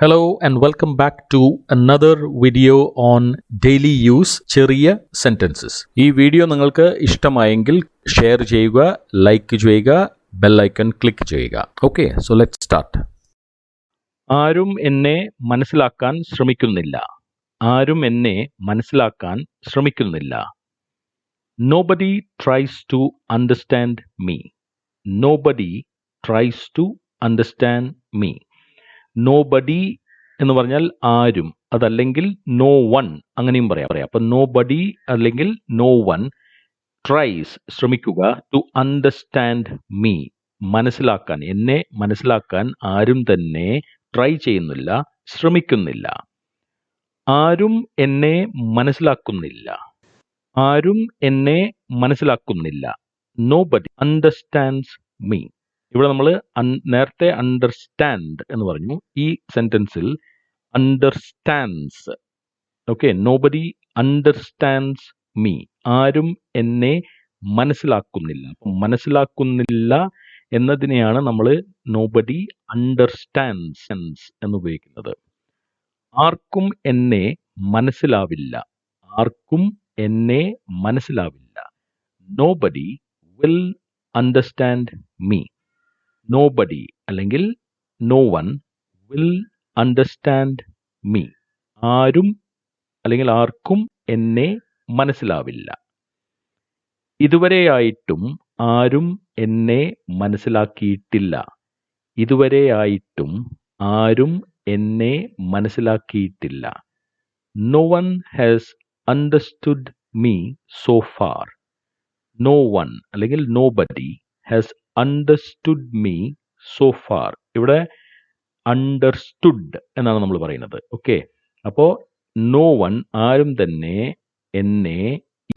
Hello and welcome back to another video on daily use ചെറിയ sentences. ഈ video നിങ്ങൾക്ക് ഇഷ്ടമായെങ്കിൽ ഷെയർ ചെയ്യുക, ലൈക്ക് ചെയ്യുക, ബെൽ ഐക്കൺ ക്ലിക്ക് ചെയ്യുക. Okay, so let's start. ആരും എന്നെ മനസ്സിലാക്കാൻ ശ്രമിക്കുന്നില്ല. ആരും എന്നെ മനസ്സിലാക്കാൻ ശ്രമിക്കുന്നില്ല. Nobody tries to understand me. Nobody tries to understand me. Nobody എന്ന് പറഞ്ഞാൽ ആരും, അതല്ലെങ്കിൽ നോ വൺ അങ്ങനെയും പറയാം. അപ്പൊ നോബഡി അല്ലെങ്കിൽ നോ വൺ ട്രൈസ് ശ്രമിക്കുക ടു അണ്ടർസ്റ്റാൻഡ് മീ മനസ്സിലാക്കാൻ, എന്നെ മനസ്സിലാക്കാൻ ആരും തന്നെ ട്രൈ ചെയ്യുന്നില്ല, ശ്രമിക്കുന്നില്ല. ആരും എന്നെ മനസ്സിലാക്കുന്നില്ല. ആരും എന്നെ മനസ്സിലാക്കുന്നില്ല. Nobody understands me. ഇവിടെ നമ്മൾ നേരത്തെ അണ്ടർസ്റ്റാൻഡ് എന്ന് പറഞ്ഞു. ഈ സെന്റൻസിൽ understands. Okay, nobody understands me. ആരും എന്നെ മനസ്സിലാക്കുന്നില്ല. മനസ്സിലാക്കുന്നില്ല എന്നതിനെയാണ് നമ്മൾ നോബഡി അണ്ടർസ്റ്റാൻഡ്സ് എന്ന് ഉപയോഗിക്കുന്നത്. ആർക്കും എന്നെ മനസ്സിലാവില്ല. ആർക്കും എന്നെ മനസ്സിലാവില്ല. Nobody will understand me. Nobody അല്ലെങ്കിൽ no one will understand me. ആരും അല്ലെങ്കിൽ ആർക്കും എന്നെ മനസ്സിലാവില്ല. ഇതുവരെയായിട്ടും ആരും എന്നെ മനസ്സിലാക്കിയിട്ടില്ല. ഇതുവരെയായിട്ടും ആരും എന്നെ മനസ്സിലാക്കിയിട്ടില്ല. No one has understood me so far. No one അല്ലെങ്കിൽ nobody has understood me so far. ഇവിടെ അണ്ടർസ്റ്റുഡ് എന്നാണ് നമ്മൾ പറയുന്നത്. ഓക്കെ, അപ്പോൾ നോ വൺ ആരും തന്നെ എന്നെ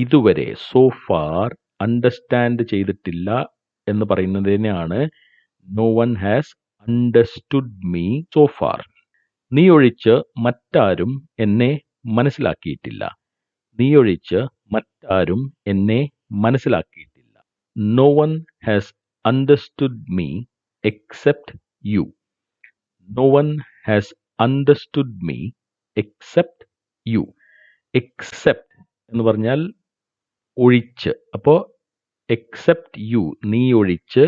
ഇതുവരെ സോ ഫാർ അണ്ടർസ്റ്റാൻഡ് ചെയ്തിട്ടില്ല എന്ന് പറയുന്നതിനെയാണ് no one has understood me so far. നീ ഒഴിച്ച് മറ്റാരും എന്നെ മനസ്സിലാക്കിയിട്ടില്ല. നീ ഒഴിച്ച് മറ്റാരും എന്നെ മനസ്സിലാക്കിയിട്ടില്ല. No one has understood me except you. No one has understood me except you. Except എന്ന് പറഞ്ഞാൽ ഒഴിച്ച്. അപ്പോൾ except you, നീ ഒഴിച്ച്,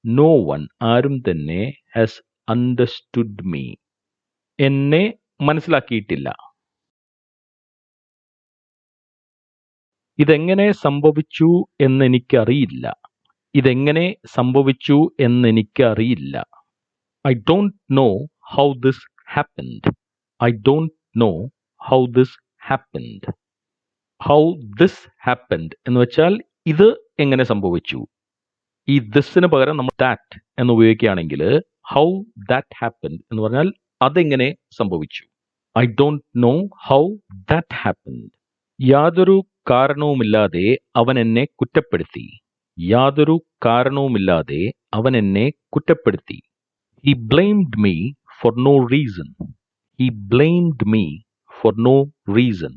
no one ആരും തന്നെ has understood me എന്നെ മനസ്സിലാക്കിയിട്ടില്ല. ഇതെങ്ങനെ സംഭവിച്ചു എന്നെനിക്കറിയില്ല. ഇതെങ്ങനെ സംഭവിച്ചു എന്നെനിക്കറിയില്ല. I don't know how this happened. I don't know how this happened. How this happened എന്ന് വെച്ചാൽ ഇത് എങ്ങനെ സംഭവിച്ചു. ഈ ദിസിന് പകരം നമ്മൾ ദാറ്റ് എന്ന് ഉപയോഗിക്കുകയാണെങ്കിൽ how that happened എന്ന് പറഞ്ഞാൽ അതെങ്ങനെ സംഭവിച്ചു. I don't know how that happened. യാതൊരു കാരണവുമില്ലാതെ അവൻ എന്നെ കുറ്റപ്പെടുത്തി. യാതൊരു കാരണവുമില്ലാതെ അവൻ എന്നെ കുറ്റപ്പെടുത്തി. He blamed me for no reason. He blamed me for no reason.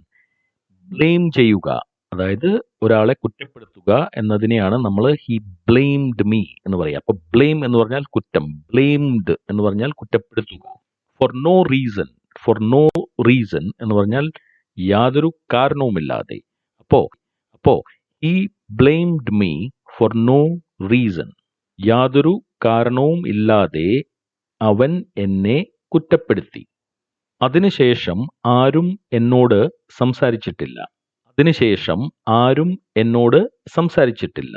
Blame ചെയ്യുക, അതായത് ഒരാളെ കുറ്റപ്പെടുത്തുക എന്നതിനെയാണ് നമ്മൾ he blamed me എന്ന് പറയുക. അപ്പൊ ബ്ലെയിം എന്ന് പറഞ്ഞാൽ കുറ്റം, ബ്ലെയിംഡ് എന്ന് പറഞ്ഞാൽ കുറ്റപ്പെടുത്തുക. For no reason, for no reason എന്ന് പറഞ്ഞാൽ യാതൊരു കാരണവുമില്ലാതെ. അപ്പോ he blamed me for no reason. യാതൊരു കാരണവും ഇല്ലാതെ അവൻ എന്നെ കുറ്റപ്പെടുത്തി. അതിനുശേഷം ആരും എന്നോട് സംസാരിച്ചിട്ടില്ല. അതിനുശേഷം ആരും എന്നോട് സംസാരിച്ചിട്ടില്ല.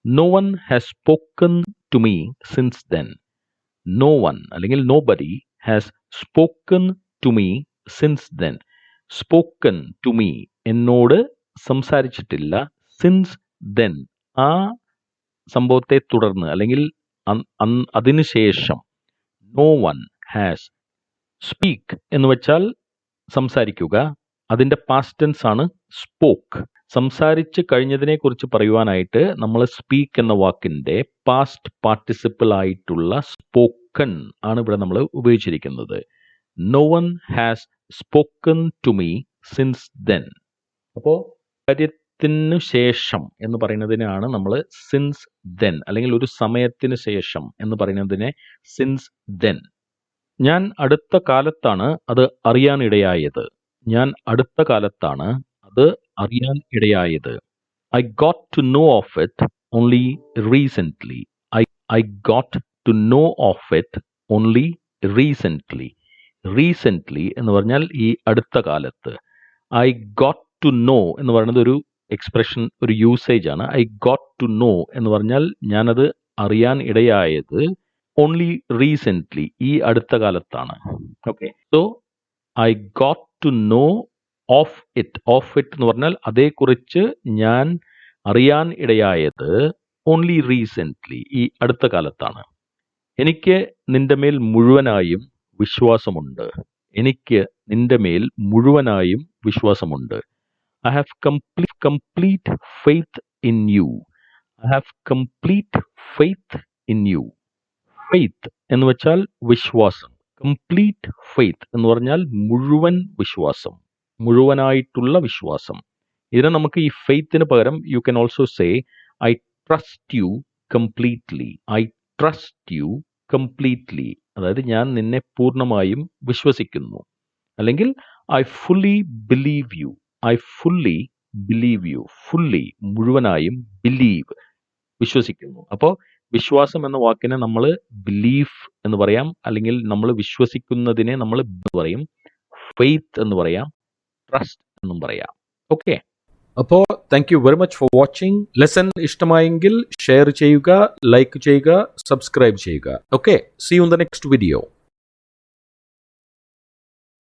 No one has spoken to me since then. No one അല്ലെങ്കിൽ nobody has spoken to me since then. Spoken to me എന്നോട് സംസാരിച്ചിട്ടില്ല. Since then ആ സംഭവത്തെ തുടർന്ന് അല്ലെങ്കിൽ അതിനുശേഷം. No one has. സ്പീക്ക് എന്ന് വെച്ചാൽ സംസാരിക്കുക. അതിന്റെ പാസ്റ്റ് ടെൻസ് ആണ് സ്പോക്ക്. സംസാരിച്ച് കഴിഞ്ഞതിനെ കുറിച്ച് പറയുവാനായിട്ട് നമ്മൾ സ്പീക്ക് എന്ന വാക്കിന്റെ പാസ്റ്റ് പാർട്ടിസിപ്പിൾ ആയിട്ടുള്ള സ്പോക്കൺ ആണ് ഇവിടെ നമ്മൾ ഉപയോഗിച്ചിരിക്കുന്നത്. No one has spoken to me since then. അപ്പോൾ കാര്യത്തിനു ശേഷം എന്ന് പറയുന്നതിനാണ് നമ്മൾ സിൻസ് ദെൻ അല്ലെങ്കിൽ ഒരു സമയത്തിന് ശേഷം എന്ന് പറയുന്നതിനെ സിൻസ് ദെൻ. ഞാൻ അടുത്ത കാലത്താണ് അത് അറിയാനിടയായത്. ഞാൻ അടുത്ത കാലത്താണ് അത് അറിയാൻ ഇടയായത്. I got to know of it only recently. I got to know of it only recently. Recently എന്ന് പറഞ്ഞാൽ ഈ അടുത്ത കാലത്ത്. I got to know എന്ന് പറയുന്നത് ഒരു എക്സ്പ്രഷൻ, ഒരു യൂസേജ് ആണ്. I got to know എന്ന് പറഞ്ഞാൽ ഞാനത് അറിയാൻ ഇടയായത് ഓൺലി റീസെൻ്റ്ലി, ഈ അടുത്ത കാലത്താണ്. Okay, so I got to know of it. Of it എന്ന് പറഞ്ഞാൽ അതേക്കുറിച്ച് ഞാൻ അറിയാൻ ഇടയായത് ഓൺലി റീസെൻ്റ്ലി, ഈ അടുത്ത കാലത്താണ്. എനിക്ക് നിന്റെ മേൽ മുഴുവനായും വിശ്വാസമുണ്ട്. എനിക്ക് നിന്റെ മേൽ മുഴുവനായും വിശ്വാസമുണ്ട്. I have complete faith in you. I have complete faith in you. Faith എന്ന് വെച്ചാൽ വിശ്വാസം. കംപ്ലീറ്റ് ഫെയ്ത്ത് എന്ന് പറഞ്ഞാൽ മുഴുവൻ വിശ്വാസം, മുഴുവനായിട്ടുള്ള വിശ്വാസം. ഇതിനെ നമുക്ക് ഈ ഫെയ്ത്തിന് പകരം you can also say I trust you completely. I trust you completely, അതായത് ഞാൻ നിന്നെ പൂർണ്ണമായും വിശ്വസിക്കുന്നു. അല്ലെങ്കിൽ I fully believe you. I fully believe you. Fully മുഴുവനായും, ബിലീവ് വിശ്വസിക്കുന്നു. അപ്പോൾ വിശ്വാസം എന്ന വാക്കിനെ നമ്മൾ ബിലീഫ് എന്ന് പറയാം, അല്ലെങ്കിൽ നമ്മൾ വിശ്വസിക്കുന്നതിനെ നമ്മൾ പറയും, ഫെയ്ത്ത് എന്ന് പറയാം, ട്രസ്റ്റ് എന്നും പറയാം. ഓക്കെ, അപ്പോൾ thank you very much for watching. Lesson ഇഷ്ടമായെങ്കിൽ ഷെയർ ചെയ്യുക, ലൈക്ക് ചെയ്യുക, സബ്സ്ക്രൈബ് ചെയ്യുക. Okay, see you in the next video.